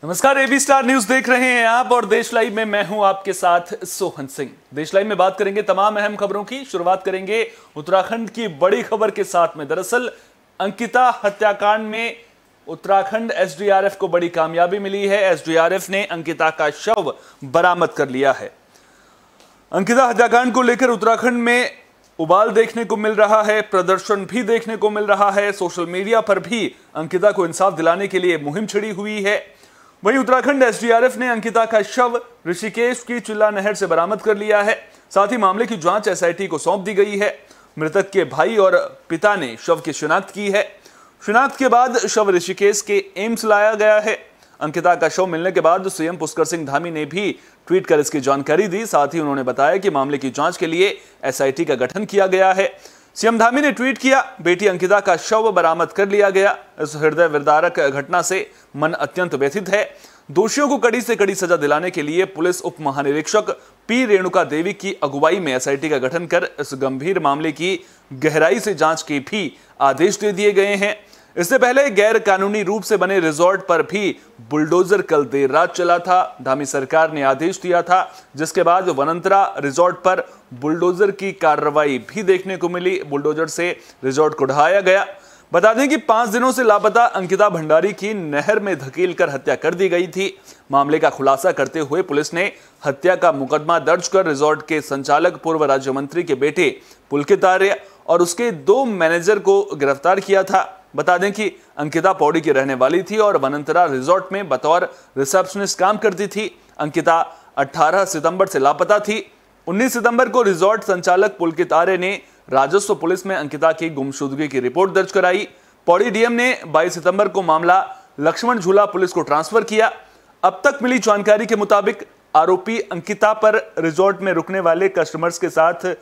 नमस्कार, AB star news देख रहे हैं आप और देश लाइव में मैं हूं आपके साथ सोहन सिंह। देश लाइव में बात करेंगे तमाम अहम खबरों की। शुरुआत करेंगे उत्तराखंड की बड़ी खबर के साथ में। दरअसल अंकिता हत्याकांड में उत्तराखंड एसडीआरएफ को बड़ी कामयाबी मिली है। एसडीआरएफ ने अंकिता का शव बरामद कर लिया है। अंकिता हत्याकांड को लेकर उत्तराखंड में उबाल देखने को मिल रहा है, प्रदर्शन भी देखने को मिल रहा है। सोशल मीडिया पर भी अंकिता को इंसाफ दिलाने के लिए मुहिम छिड़ी हुई है। वहीं उत्तराखंड एसडीआरएफ ने अंकिता का शव ऋषिकेश की चिल्ला नहर से बरामद कर लिया है। साथ ही मामले की जांच एसआईटी को सौंप दी गई है। मृतक के भाई और पिता ने शव की शिनाख्त की है। शिनाख्त के बाद शव ऋषिकेश के एम्स लाया गया है। अंकिता का शव मिलने के बाद सीएम पुष्कर सिंह धामी ने भी ट्वीट कर इसकी जानकारी दी। साथ ही उन्होंने बताया कि मामले की जांच के लिए एसआईटी का गठन किया गया है। सीएम धामी ने ट्वीट किया, बेटी अंकिता का शव बरामद कर लिया गया। इस हृदय विदारक घटना से मन अत्यंत व्यथित है। दोषियों को कड़ी से कड़ी सजा दिलाने के लिए पुलिस उप महानिरीक्षक पी रेणुका देवी की अगुवाई में एसआईटी का गठन कर इस गंभीर मामले की गहराई से जांच के भी आदेश दे दिए गए हैं। इससे पहले गैर कानूनी रूप से बने रिजॉर्ट पर भी बुलडोजर कल देर रात चला था। धामी सरकार ने आदेश दिया था, जिसके बाद वनंतरा रिजॉर्ट पर बुलडोजर की कार्रवाई भी देखने को मिली। बुलडोजर से रिजॉर्ट को ढहाया गया। बता दें कि 5 दिनों से लापता अंकिता भंडारी की नहर में धकेलकर हत्या कर दी गई थी। मामले का खुलासा करते हुए पुलिस ने हत्या का मुकदमा दर्ज कर रिजॉर्ट के संचालक पूर्व राज्य मंत्री के बेटे पुलकित आर्य और उसके 2 मैनेजर को गिरफ्तार किया था। बता दें कि अंकिता पौड़ी की रहने वाली थी और वनंतरा रिजॉर्ट में बतौर रिसेप्शनिस्ट काम करती थी। अंकिता 18 सितंबर से लापता थी। 19 सितंबर को रिजॉर्ट संचालक पुलकित आर्य ने राजस्व पुलिस में अंकिता की गुमशुदगी की रिपोर्ट दर्ज कराई। पौड़ी डीएम ने 22 सितंबर को मामला लक्ष्मण झूला पुलिस को ट्रांसफर किया। अब तक मिली जानकारी के मुताबिक आरोपी अंकिता पर रिजॉर्ट में रुकने वाले कस्टमर्स के साथ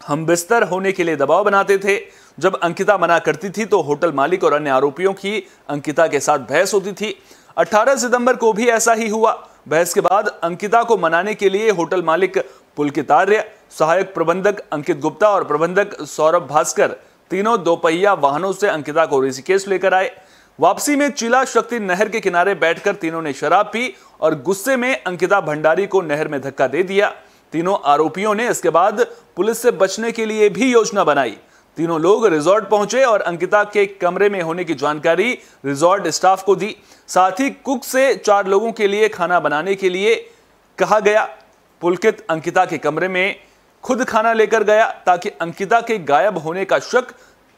हमबिस्तर होने के लिए दबाव बनाते थे। जब अंकिता मना करती थी तो होटल मालिक और अन्य आरोपियों की अंकिता के साथ बहस होती थी। 18 सितंबर को भी ऐसा ही हुआ। बहस के बाद अंकिता को मनाने के लिए होटल मालिक पुलकित आर्य, सहायक प्रबंधक अंकित गुप्ता और प्रबंधक सौरभ भास्कर तीनों दोपहिया वाहनों से अंकिता को ऋषिकेश लेकर आए। वापसी में चिला शक्ति नहर के किनारे बैठकर तीनों ने शराब पी और गुस्से में अंकिता भंडारी को नहर में धक्का दे दिया। तीनों आरोपियों ने इसके बाद पुलिस से बचने के लिए भी योजना बनाई। तीनों लोग रिजॉर्ट पहुंचे और अंकिता के कमरे में होने की जानकारी रिजॉर्ट स्टाफ को दी। साथ ही कुक से 4 लोगों के लिए खाना बनाने के लिए कहा गया। पुलकित अंकिता के कमरे में खुद खाना लेकर गया ताकि अंकिता के गायब होने का शक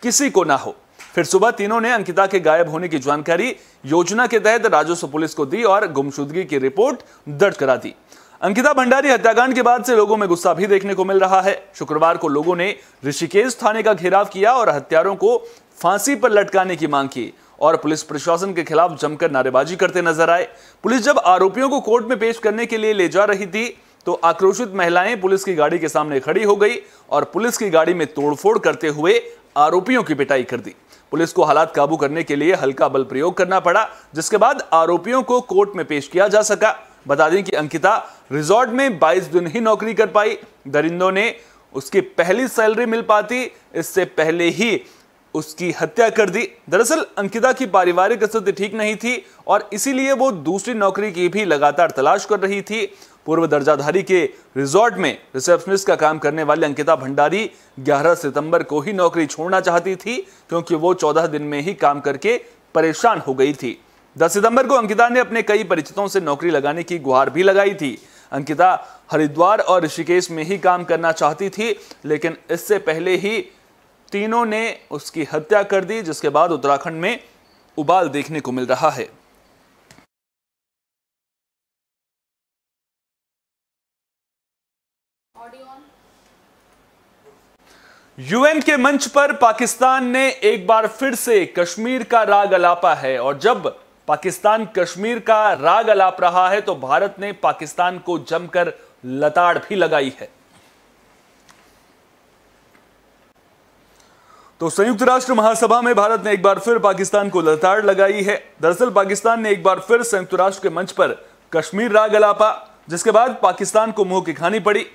किसी को ना हो। फिर सुबह तीनों ने अंकिता के गायब होने की जानकारी योजना के तहत राजस्व पुलिस को दी और गुमशुदगी की रिपोर्ट दर्ज करा दी। अंकिता भंडारी हत्याकांड के बाद से लोगों में गुस्सा भी देखने को मिल रहा है। शुक्रवार को लोगों ने ऋषिकेश थाने का घेराव किया और हत्यारों को फांसी पर लटकाने की मांग की और पुलिस प्रशासन के खिलाफ जमकर नारेबाजी करते नजर आए। पुलिस जब आरोपियों को कोर्ट में पेश करने के लिए ले जा रही थी तो आक्रोशित महिलाएं पुलिस की गाड़ी के सामने खड़ी हो गई और पुलिस की गाड़ी में तोड़फोड़ करते हुए आरोपियों की पिटाई कर दी। पुलिस को हालात काबू करने के लिए हल्का बल प्रयोग करना पड़ा, जिसके बाद आरोपियों को कोर्ट में पेश किया जा सका। बता दें कि अंकिता रिजॉर्ट में 22 दिन ही नौकरी कर पाई। दरिंदों ने उसकी पहली सैलरी मिल पाती इससे पहले ही उसकी हत्या कर दी। दरअसल अंकिता की पारिवारिक स्थिति ठीक नहीं थी और इसीलिए वो दूसरी नौकरी की भी लगातार तलाश कर रही थी। पूर्व दर्जाधारी के रिजॉर्ट में रिसेप्शनिस्ट का काम करने वाली अंकिता भंडारी 11 सितंबर को ही नौकरी छोड़ना चाहती थी, क्योंकि वो 14 दिन में ही काम करके परेशान हो गई थी। 10 सितंबर को अंकिता ने अपने कई परिचितों से नौकरी लगाने की गुहार भी लगाई थी। अंकिता हरिद्वार और ऋषिकेश में ही काम करना चाहती थी, लेकिन इससे पहले ही तीनों ने उसकी हत्या कर दी, जिसके बाद उत्तराखंड में उबाल देखने को मिल रहा है। यूएन के मंच पर पाकिस्तान ने एक बार फिर से कश्मीर का राग अलापा है और जब पाकिस्तान कश्मीर का राग अलाप रहा है तो भारत ने पाकिस्तान को जमकर लताड़ भी लगाई है। तो संयुक्त राष्ट्र महासभा में भारत ने एक बार फिर पाकिस्तान को लताड़ लगाई है। दरअसल पाकिस्तान ने एक बार फिर संयुक्त राष्ट्र के मंच पर कश्मीर राग अलापा, जिसके बाद पाकिस्तान को मुंह की खानी पड़ी।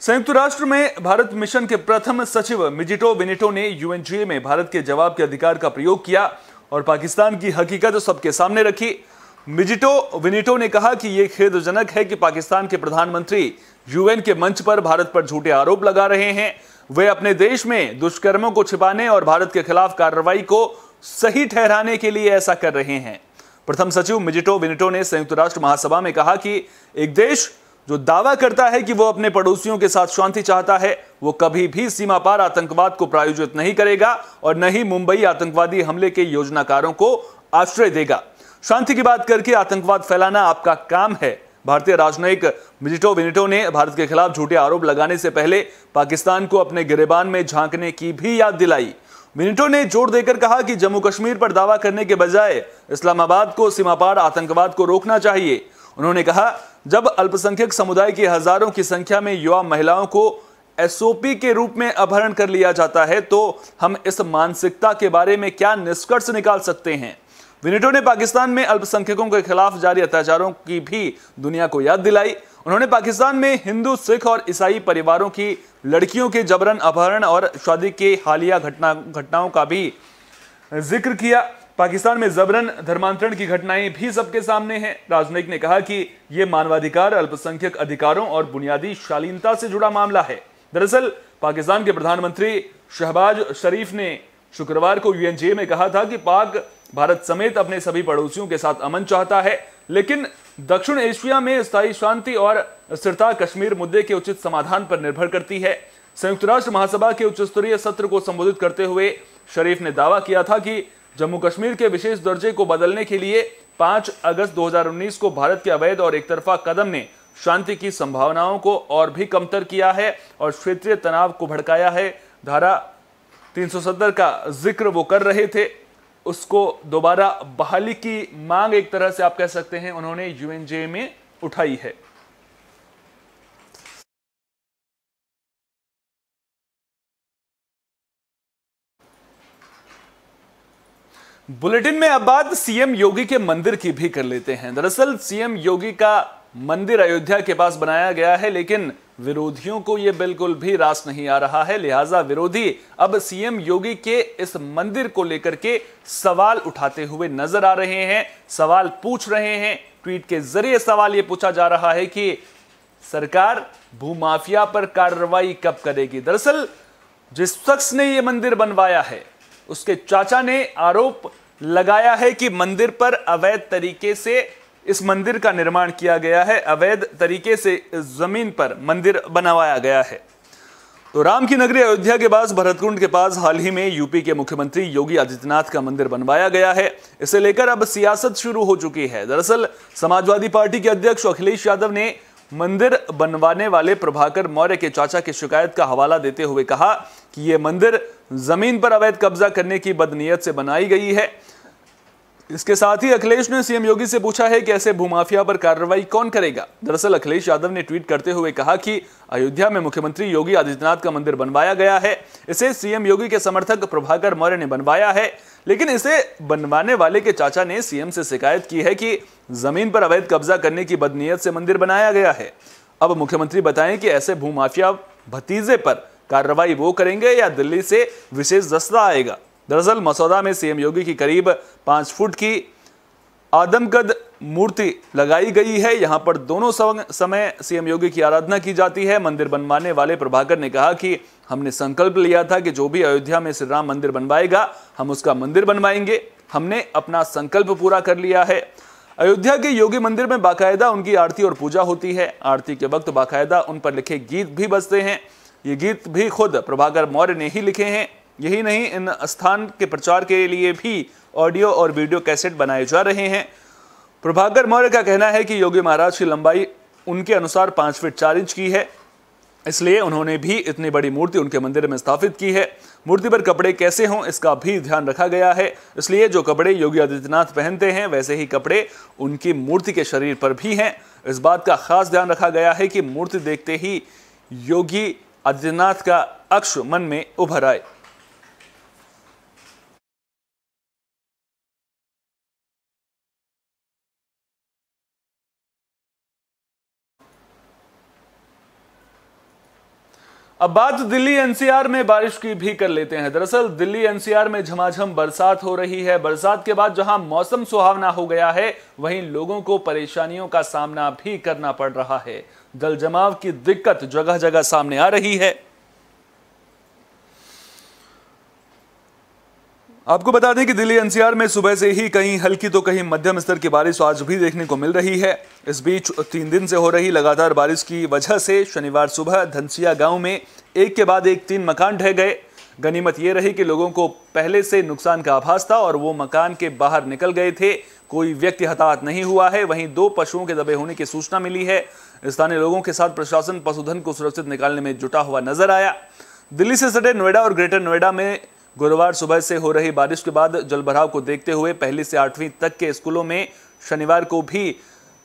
संयुक्त राष्ट्र में भारत मिशन के प्रथम सचिव मिजिटो विनिटो ने यूएनजीए में भारत के जवाब के अधिकार का प्रयोग किया और पाकिस्तान की हकीकत सबके सामने रखी। मिजिटो विनिटो ने कहा कि यह खेदजनक है कि पाकिस्तान के प्रधानमंत्री यूएन के मंच पर भारत पर झूठे आरोप लगा रहे हैं। वे अपने देश में दुष्कर्मों को छिपाने और भारत के खिलाफ कार्रवाई को सही ठहराने के लिए ऐसा कर रहे हैं। प्रथम सचिव मिजिटो विनिटो ने संयुक्त राष्ट्र महासभा में कहा कि एक देश जो दावा करता है कि वो अपने पड़ोसियों के साथ शांति चाहता है, वो कभी भी सीमा पार आतंकवाद को प्रायोजित नहीं करेगा और न ही मुंबई आतंकवादी हमले के योजनाकारों को आश्रय देगा। शांति की बात करके आतंकवाद फैलाना आपका काम है। भारतीय राजनयिक मिजिटो विनिटो ने भारत के खिलाफ झूठे आरोप लगाने से पहले पाकिस्तान को अपने गिरेबान में झांकने की भी याद दिलाई। विनिटो ने जोर देकर कहा कि जम्मू कश्मीर पर दावा करने के बजाय इस्लामाबाद को सीमापार आतंकवाद को रोकना चाहिए। उन्होंने कहा, जब अल्पसंख्यक समुदाय की हजारों की संख्या में युवा महिलाओं को एसओपी के रूप में अपहरण कर लिया जाता है, तो हम इस मानसिकता के बारे में क्या निष्कर्ष निकाल सकते हैं। विनिटो ने पाकिस्तान में अल्पसंख्यकों के खिलाफ जारी अत्याचारों की भी दुनिया को याद दिलाई। उन्होंने पाकिस्तान में हिंदू, सिख और ईसाई परिवारों की लड़कियों के जबरन अपहरण और शादी के हालिया घटनाओं का भी जिक्र किया। पाकिस्तान में जबरन धर्मांतरण की घटनाएं भी सबके सामने हैं। राजनयिक ने कहा कि यह मानवाधिकार, अल्पसंख्यक अधिकारों और बुनियादी शालीनता से जुड़ा मामला है। दरअसल पाकिस्तान के प्रधानमंत्री शहबाज शरीफ ने शुक्रवार को यूएनजीए में कहा था कि पाक भारत समेत अपने सभी पड़ोसियों के साथ अमन चाहता है, लेकिन दक्षिण एशिया में स्थायी शांति और स्थिरता कश्मीर मुद्दे के उचित समाधान पर निर्भर करती है। संयुक्त राष्ट्र महासभा के उच्च स्तरीय सत्र को संबोधित करते हुए शरीफ ने दावा किया था कि जम्मू कश्मीर के विशेष दर्जे को बदलने के लिए 5 अगस्त 2019 को भारत के अवैध और एकतरफा कदम ने शांति की संभावनाओं को और भी कमतर किया है और क्षेत्रीय तनाव को भड़काया है। धारा 370 का जिक्र वो कर रहे थे, उसको दोबारा बहाली की मांग एक तरह से आप कह सकते हैं उन्होंने यूएनजीए में उठाई है। बुलेटिन में अब बात सीएम योगी के मंदिर की भी कर लेते हैं। दरअसल सीएम योगी का मंदिर अयोध्या के पास बनाया गया है, लेकिन विरोधियों को यह बिल्कुल भी रास नहीं आ रहा है। लिहाजा विरोधी अब सीएम योगी के इस मंदिर को लेकर के सवाल उठाते हुए नजर आ रहे हैं, सवाल पूछ रहे हैं। ट्वीट के जरिए सवाल यह पूछा जा रहा है कि सरकार भूमाफिया पर कार्रवाई कब करेगी। दरअसल जिस शख्स ने यह मंदिर बनवाया है, उसके चाचा ने आरोप लगाया है कि मंदिर पर अवैध तरीके से इस मंदिर का निर्माण किया गया है, अवैध तरीके से जमीन पर मंदिर बनवाया गया है। तो राम की नगरी अयोध्या के पास भरतकुंड के पास हाल ही में यूपी के मुख्यमंत्री योगी आदित्यनाथ का मंदिर बनवाया गया है। इसे लेकर अब सियासत शुरू हो चुकी है। दरअसल समाजवादी पार्टी के अध्यक्ष अखिलेश यादव ने मंदिर बनवाने वाले प्रभाकर मौर्य के चाचा की शिकायत का हवाला देते हुए कहा कि यह मंदिर जमीन पर अवैध कब्जा करने की बदनीयत से बनाई गई है। इसके साथ ही अखिलेश ने सीएम योगी से पूछा है कि ऐसे भूमाफिया पर कार्रवाई कौन करेगा। दरअसल अखिलेश यादव ने ट्वीट करते हुए कहा कि अयोध्या में मुख्यमंत्री योगी आदित्यनाथ का मंदिर बनवाया गया है, इसे सीएम योगी के समर्थक प्रभाकर मौर्य ने बनवाया है, लेकिन इसे बनवाने वाले के चाचा ने सीएम से शिकायत की है कि जमीन पर अवैध कब्जा करने की बदनीयत से मंदिर बनाया गया है। अब मुख्यमंत्री बताएं कि ऐसे भूमाफिया भतीजे पर कार्रवाई वो करेंगे या दिल्ली से विशेष दस्ता आएगा। दरअसल मसौदा में सीएम योगी की करीब 5 फुट की आदमकद मूर्ति लगाई गई है। यहां पर दोनों समय सीएम योगी की आराधना की जाती है। मंदिर बनवाने वाले प्रभाकर ने कहा कि हमने संकल्प लिया था कि जो भी अयोध्या में श्री राम मंदिर बनवाएगा हम उसका मंदिर बनवाएंगे। हमने अपना संकल्प पूरा कर लिया है। अयोध्या के योगी मंदिर में बाकायदा उनकी आरती और पूजा होती है। आरती के वक्त बाकायदा उन पर लिखे गीत भी बजते हैं। ये गीत भी खुद प्रभाकर मौर्य ने ही लिखे हैं। यही नहीं, इन स्थान के प्रचार के लिए भी ऑडियो और वीडियो कैसेट बनाए जा रहे हैं। प्रभाकर मौर्य का कहना है कि योगी महाराज की लंबाई उनके अनुसार 5 फीट 4 इंच की है, इसलिए उन्होंने भी इतनी बड़ी मूर्ति उनके मंदिर में स्थापित की है। मूर्ति पर कपड़े कैसे हों इसका भी ध्यान रखा गया है, इसलिए जो कपड़े योगी आदित्यनाथ पहनते हैं वैसे ही कपड़े उनकी मूर्ति के शरीर पर भी हैं। इस बात का खास ध्यान रखा गया है कि मूर्ति देखते ही योगी आदित्यनाथ का अक्ष मन में उभर आए। अब बात दिल्ली एनसीआर में बारिश की भी कर लेते हैं। दरअसल दिल्ली एनसीआर में झमाझम बरसात हो रही है। बरसात के बाद जहां मौसम सुहावना हो गया है, वहीं लोगों को परेशानियों का सामना भी करना पड़ रहा है। जल जमाव की दिक्कत जगह जगह सामने आ रही है। आपको बता दें कि दिल्ली एनसीआर में सुबह से ही कहीं हल्की तो कहीं मध्यम स्तर की बारिश आज भी देखने को मिल रही है। इस बीच 3 दिन से हो रही लगातार बारिश की वजह से शनिवार सुबह धनसिया गांव में एक के बाद एक 3 मकान ढह गए। गनीमत ये रही कि लोगों को पहले से नुकसान का आभास था और वो मकान के बाहर निकल गए थे। कोई व्यक्ति हताहत नहीं हुआ है। वहीं 2 पशुओं के दबे होने की सूचना मिली है। स्थानीय लोगों के साथ प्रशासन पशुधन को सुरक्षित निकालने में जुटा हुआ नजर आया। दिल्ली से सटे नोएडा और ग्रेटर नोएडा में गुरुवार सुबह से हो रही बारिश के बाद जलभराव को देखते हुए 1 से 8वीं तक के स्कूलों में शनिवार को भी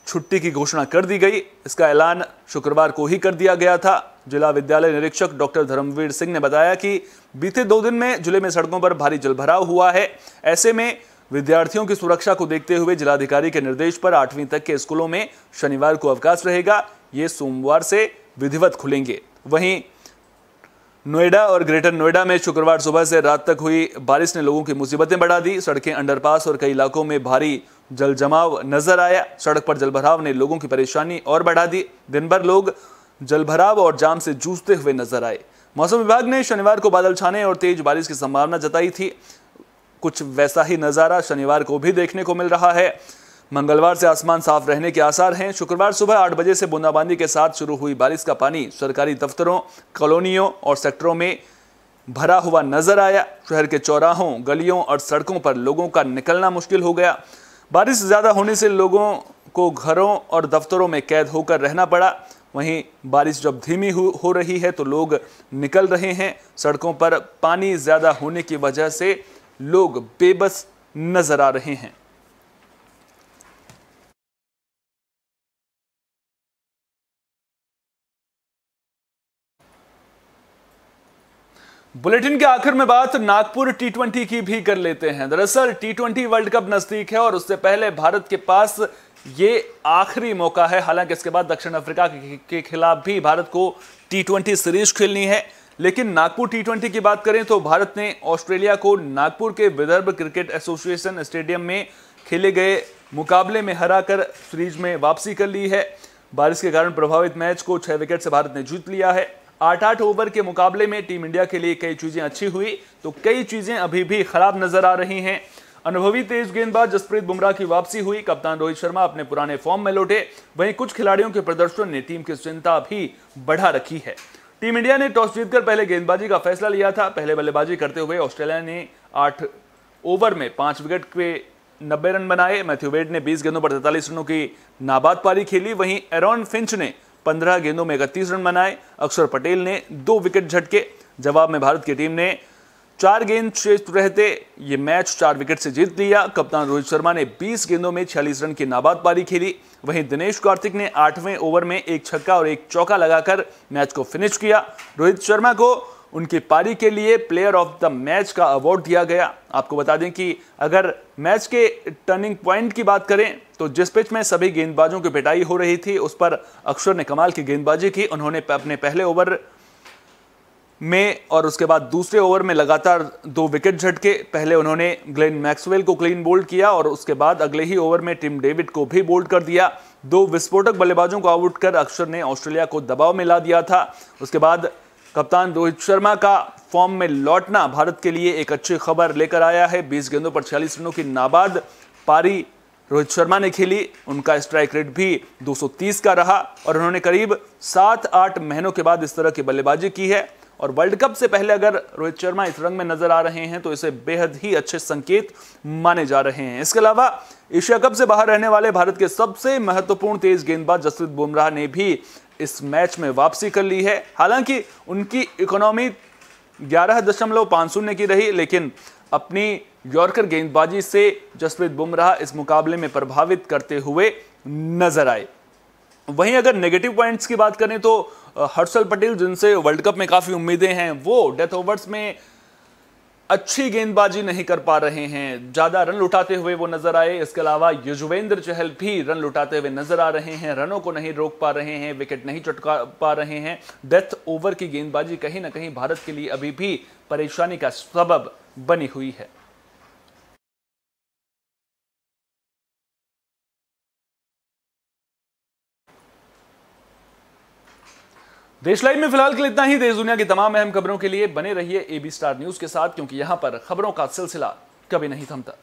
छुट्टी की घोषणा कर दी गई। इसका ऐलान शुक्रवार को ही कर दिया गया था। जिला विद्यालय निरीक्षक डॉक्टर धर्मवीर सिंह ने बताया कि बीते 2 दिन में जिले में सड़कों पर भारी जलभराव हुआ है। ऐसे में विद्यार्थियों की सुरक्षा को देखते हुए जिलाधिकारी के निर्देश पर 8वीं तक के स्कूलों में शनिवार को अवकाश रहेगा। ये सोमवार से विधिवत खुलेंगे। वहीं नोएडा और ग्रेटर नोएडा में शुक्रवार सुबह से रात तक हुई बारिश ने लोगों की मुसीबतें बढ़ा दी। सड़कें, अंडरपास और कई इलाकों में भारी जल जमाव नजर आया। सड़क पर जलभराव ने लोगों की परेशानी और बढ़ा दी। दिन भर लोग जलभराव और जाम से जूझते हुए नजर आए। मौसम विभाग ने शनिवार को बादल छाने और तेज बारिश की संभावना जताई थी। कुछ वैसा ही नजारा शनिवार को भी देखने को मिल रहा है। मंगलवार से आसमान साफ रहने के आसार हैं। शुक्रवार सुबह 8 बजे से बूंदाबांदी के साथ शुरू हुई बारिश का पानी सरकारी दफ्तरों, कॉलोनियों और सेक्टरों में भरा हुआ नजर आया। शहर के चौराहों, गलियों और सड़कों पर लोगों का निकलना मुश्किल हो गया। बारिश ज्यादा होने से लोगों को घरों और दफ्तरों में कैद होकर रहना पड़ा। वहीं बारिश जब धीमी हो रही है तो लोग निकल रहे हैं। सड़कों पर पानी ज्यादा होने की वजह से लोग बेबस नजर आ रहे हैं। बुलेटिन के आखिर में बात नागपुर T20 की भी कर लेते हैं। दरअसल T20 वर्ल्ड कप नजदीक है और उससे पहले भारत के पास ये आखिरी मौका है। हालांकि इसके बाद दक्षिण अफ्रीका के खिलाफ भी भारत को T20 सीरीज खेलनी है। लेकिन नागपुर T20 की बात करें तो भारत ने ऑस्ट्रेलिया को नागपुर के विदर्भ क्रिकेट एसोसिएशन स्टेडियम में खेले गए मुकाबले में हराकर सीरीज में वापसी कर ली है। बारिश के कारण प्रभावित मैच को 6 विकेट से भारत ने जीत लिया है। 8-8 ओवर के मुकाबले में टीम इंडिया के लिए कई चीजें अच्छी हुई तो कई चीजें अभी भी खराब नजर आ रही हैं। अनुभवी तेज गेंदबाज जसप्रीत बुमराह की वापसी हुई। कप्तान रोहित शर्मा अपने पुराने फॉर्म में लौटे। वहीं कुछ खिलाड़ियों के प्रदर्शन ने टीम की चिंता भी बढ़ा रखी है। टीम इंडिया ने टॉस जीतकर पहले गेंदबाजी का फैसला लिया था। पहले बल्लेबाजी करते हुए ऑस्ट्रेलिया ने 8 ओवर में 5 विकेट पे 90 रन बनाए। मैथ्यू वेड ने 20 गेंदों पर 43 रनों की नाबाद पारी खेली। वहीं एरॉन फिंच ने 15 गेंदों में 31 रन बनाए। अक्षर पटेल ने 2 विकेट झटके। जवाब में भारत की टीम ने 4 गेंद शेष रहते ये मैच 4 विकेट से जीत लिया। कप्तान रोहित शर्मा ने 20 गेंदों में 46 रन की नाबाद पारी खेली। वहीं दिनेश कार्तिक ने 8वें ओवर में 1 छक्का और 1 चौका लगाकर मैच को फिनिश किया। रोहित शर्मा को उनकी पारी के लिए प्लेयर ऑफ द मैच का अवार्ड दिया गया। आपको बता दें कि अगर मैच के टर्निंग पॉइंट की बात करें तो जिस पिच में सभी गेंदबाजों की पिटाई हो रही थी उस पर अक्षर ने कमाल की गेंदबाजी की। उन्होंने अपने पहले ओवर में और उसके बाद दूसरे ओवर में लगातार 2 विकेट झटके। पहले उन्होंने ग्लेन मैक्सवेल को क्लीन बोल्ड किया और उसके बाद अगले ही ओवर में टिम डेविड को भी बोल्ड कर दिया। 2 विस्फोटक बल्लेबाजों को आउट कर अक्षर ने ऑस्ट्रेलिया को दबाव में ला दिया था। उसके बाद कप्तान रोहित शर्मा का फॉर्म में लौटना भारत के लिए एक अच्छी खबर लेकर आया है। 20 गेंदों पर 46 रनों की नाबाद पारी रोहित शर्मा ने खेली। उनका स्ट्राइक रेट भी 230 का रहा और उन्होंने करीब 7-8 महीनों के बाद इस तरह की बल्लेबाजी की है। और वर्ल्ड कप से पहले अगर रोहित शर्मा इस रंग में नजर आ रहे हैं तो इसे बेहद ही अच्छे संकेत माने जा रहे हैं। इसके अलावा एशिया कप से बाहर रहने वाले भारत के सबसे महत्वपूर्ण तेज गेंदबाज जसप्रीत बुमराह ने भी इस मैच में वापसी कर ली है। हालांकि उनकी इकोनॉमी 11.50 की रही, लेकिन अपनी यॉर्कर गेंदबाजी से जसप्रीत बुमराह इस मुकाबले में प्रभावित करते हुए नजर आए। वहीं अगर नेगेटिव पॉइंट्स की बात करें तो हर्षल पटेल, जिनसे वर्ल्ड कप में काफी उम्मीदें हैं, वो डेथ ओवर्स में अच्छी गेंदबाजी नहीं कर पा रहे हैं, ज्यादा रन लुटाते हुए वो नजर आए। इसके अलावा युजवेंद्र चहल भी रन लुटाते हुए नजर आ रहे हैं, रनों को नहीं रोक पा रहे हैं, विकेट नहीं चटका पा रहे हैं। डेथ ओवर की गेंदबाजी कहीं ना कहीं भारत के लिए अभी भी परेशानी का सबब बनी हुई है। देश लाइव में फिलहाल के लिए इतना ही। देश दुनिया की तमाम अहम खबरों के लिए बने रहिए AB स्टार न्यूज के साथ, क्योंकि यहां पर खबरों का सिलसिला कभी नहीं थमता।